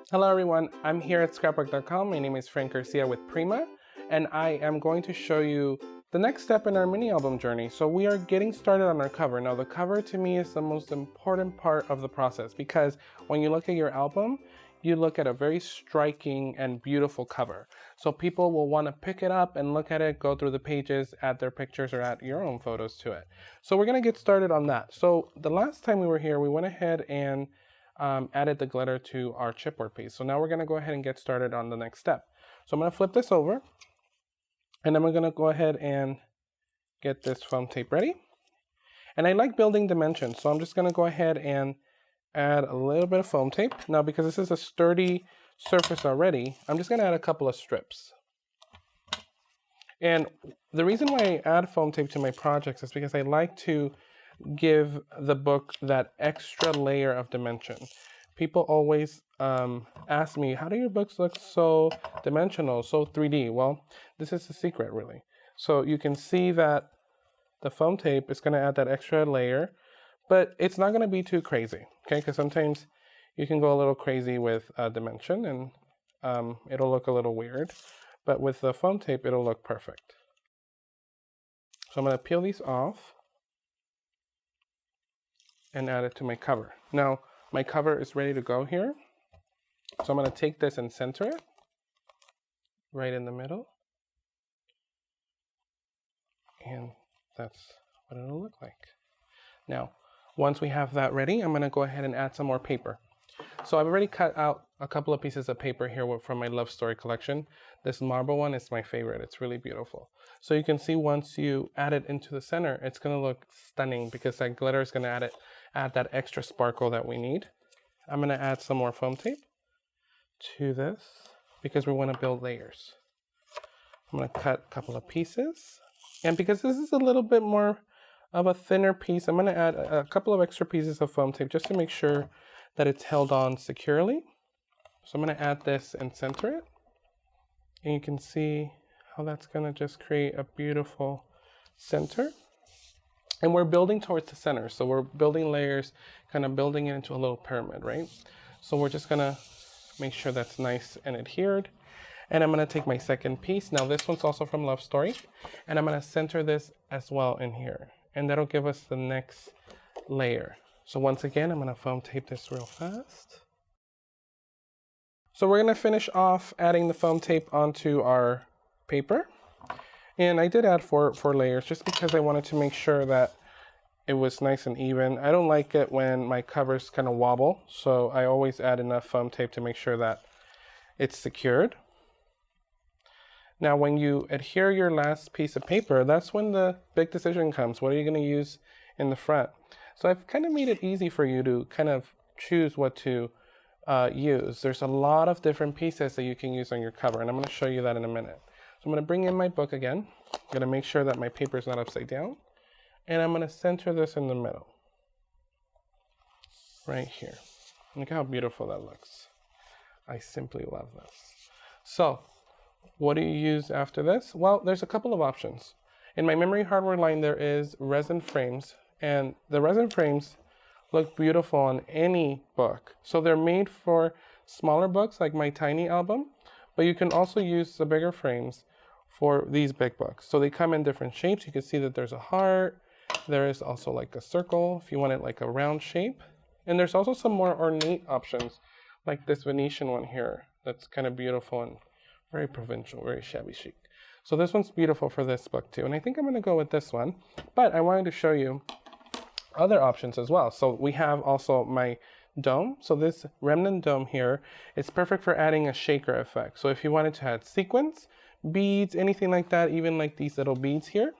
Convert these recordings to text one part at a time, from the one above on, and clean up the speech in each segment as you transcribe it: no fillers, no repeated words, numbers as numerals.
Hello everyone, I'm here at Scrapbook.com. My name is Garcia with Prima, and I am going to show you the next step in our mini album journey. So we are getting started on our cover. Now the cover to me is the most important part of the process because when you look at your album, you look at a very striking and beautiful cover. So people will want to pick it up and look at it, go through the pages, add their pictures or add your own photos to it. So we're going to get started on that. So the last time we were here, we went ahead and added the glitter to our chipboard piece. So now we're going to go ahead and get started on the next step. So I'm going to flip this over and then we're going to go ahead and get this foam tape ready. And I like building dimensions, so I'm just going to go ahead and add a little bit of foam tape. Now because this is a sturdy surface already, I'm just going to add a couple of strips. And the reason why I add foam tape to my projects is because I like to give the book that extra layer of dimension. People always ask me, how do your books look so dimensional, so 3D? Well, this is the secret really. So you can see that the foam tape is going to add that extra layer, but it's not going to be too crazy, okay? Because sometimes you can go a little crazy with dimension and it'll look a little weird, but with the foam tape, it'll look perfect. So I'm going to peel these off and add it to my cover. Now, my cover is ready to go here. So I'm going to take this and center it right in the middle. And that's what it'll look like. Now, once we have that ready, I'm going to go ahead and add some more paper. So I've already cut out a couple of pieces of paper here from my Love Story collection. This marble one is my favorite. It's really beautiful. So you can see once you add it into the center, it's going to look stunning because that glitter is going to add that extra sparkle that we need. I'm going to add some more foam tape to this because we want to build layers. I'm going to cut a couple of pieces. And because this is a little bit more of a thinner piece, I'm going to add a couple of extra pieces of foam tape just to make sure that it's held on securely. So I'm going to add this and center it. And you can see how that's going to just create a beautiful center. And we're building towards the center. So we're building layers, kind of building it into a little pyramid, right? So we're just going to make sure that's nice and adhered. And I'm going to take my second piece. Now this one's also from Love Story. And I'm going to center this as well in here. And that'll give us the next layer. So once again, I'm going to foam tape this real fast. So we're going to finish off adding the foam tape onto our paper. And I did add four layers just because I wanted to make sure that it was nice and even. I don't like it when my covers kind of wobble. So I always add enough foam tape to make sure that it's secured. Now when you adhere your last piece of paper, that's when the big decision comes. What are you going to use in the front? So I've kind of made it easy for you to kind of choose what to use. There's a lot of different pieces that you can use on your cover, and I'm going to show you that in a minute. So I'm going to bring in my book again. I'm going to make sure that my paper is not upside down, and I'm going to center this in the middle, right here. Look how beautiful that looks. I simply love this. So what do you use after this? Well, there's a couple of options. In my memory hardware line, there is resin frames. And the resin frames look beautiful on any book. So they're made for smaller books like my tiny album, but you can also use the bigger frames for these big books. So they come in different shapes. You can see that there's a heart. There is also like a circle if you want it like a round shape. And there's also some more ornate options like this Venetian one here. That's kind of beautiful and very provincial, very shabby chic. So this one's beautiful for this book too. And I think I'm going to go with this one, but I wanted to show you other options as well. So we have also my dome. So this remnant dome here is perfect for adding a shaker effect. So if you wanted to add sequins, beads, anything like that, even like these little beads here,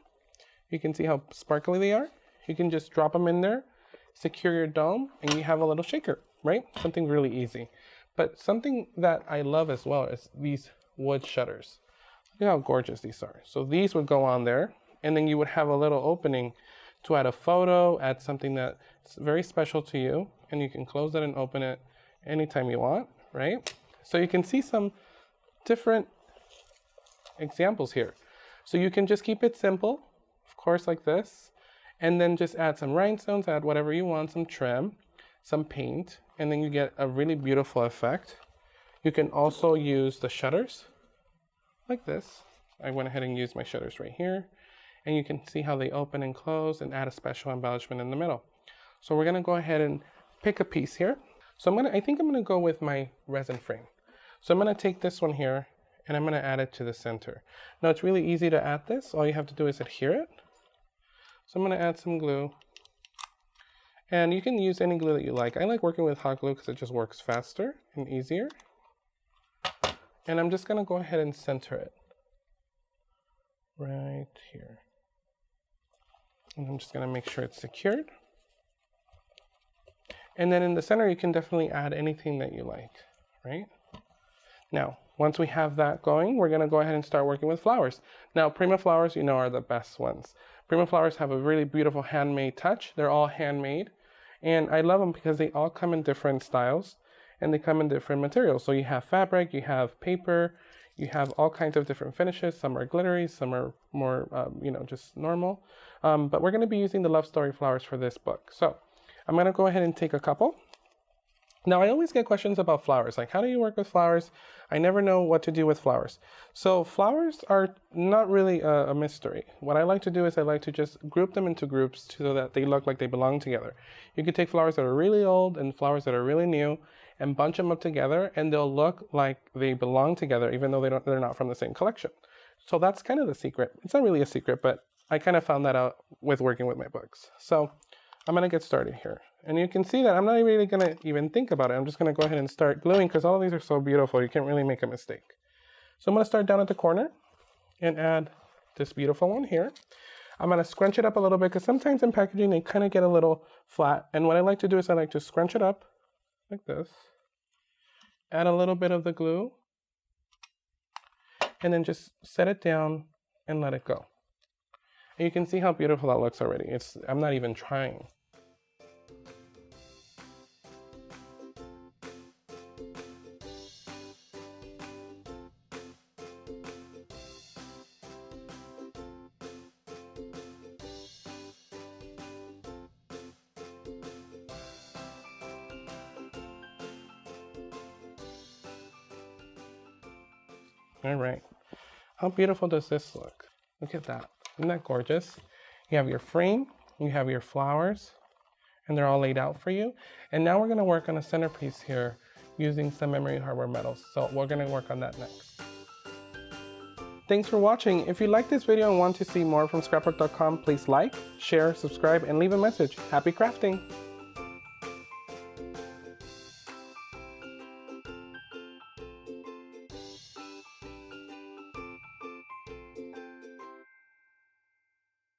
you can see how sparkly they are. You can just drop them in there, secure your dome, and you have a little shaker, right? Something really easy. But something that I love as well is these wood shutters. Look how gorgeous these are. So these would go on there, and then you would have a little opening to add a photo, add something that's very special to you, and you can close it and open it anytime you want, right? So you can see some different examples here. So you can just keep it simple, of course, like this, and then just add some rhinestones, add whatever you want, some trim, some paint, and then you get a really beautiful effect You can also use the shutters like this. I went ahead and used my shutters right here, and you can see how they open and close and add a special embellishment in the middle. So we're gonna go ahead and pick a piece here. So I think I'm gonna go with my resin frame. So I'm gonna take this one here and I'm gonna add it to the center. Now it's really easy to add this. All you have to do is adhere it. So I'm gonna add some glue. And you can use any glue that you like. I like working with hot glue because it just works faster and easier. And I'm just gonna go ahead and center it right here. And I'm just gonna make sure it's secured. And then in the center, you can definitely add anything that you like, right? Now, once we have that going, we're gonna go ahead and start working with flowers. Now, Prima flowers, you know, are the best ones. Prima flowers have a really beautiful handmade touch. They're all handmade. And I love them because they all come in different styles and they come in different materials. So you have fabric, you have paper, you have all kinds of different finishes. Some are glittery, some are more, just normal. But we're gonna be using the love story flowers for this book. So I'm gonna go ahead and take a couple. Now, I always get questions about flowers, like how do you work with flowers? I never know what to do with flowers. So flowers are not really a mystery. What I like to do is I like to just group them into groups so that they look like they belong together. You can take flowers that are really old and flowers that are really new and bunch them up together and they'll look like they belong together even though they're not from the same collection. So that's kind of the secret. It's not really a secret, but I kind of found that out with working with my books. So I'm gonna get started here. And you can see that I'm not really gonna even think about it. I'm just gonna go ahead and start gluing because all of these are so beautiful, you can't really make a mistake. So I'm gonna start down at the corner and add this beautiful one here. I'm gonna scrunch it up a little bit because sometimes in packaging they kind of get a little flat. And what I like to do is I like to scrunch it up like this, add a little bit of the glue, and then just set it down and let it go. And you can see how beautiful that looks already. I'm not even trying. All right, how beautiful does this look? Look at that, isn't that gorgeous? You have your frame, you have your flowers, and they're all laid out for you. And now we're gonna work on a centerpiece here using some memory hardware metals. So we're gonna work on that next. Thanks for watching. If you like this video and want to see more from Scrapbook.com, please like, share, subscribe, and leave a message. Happy crafting!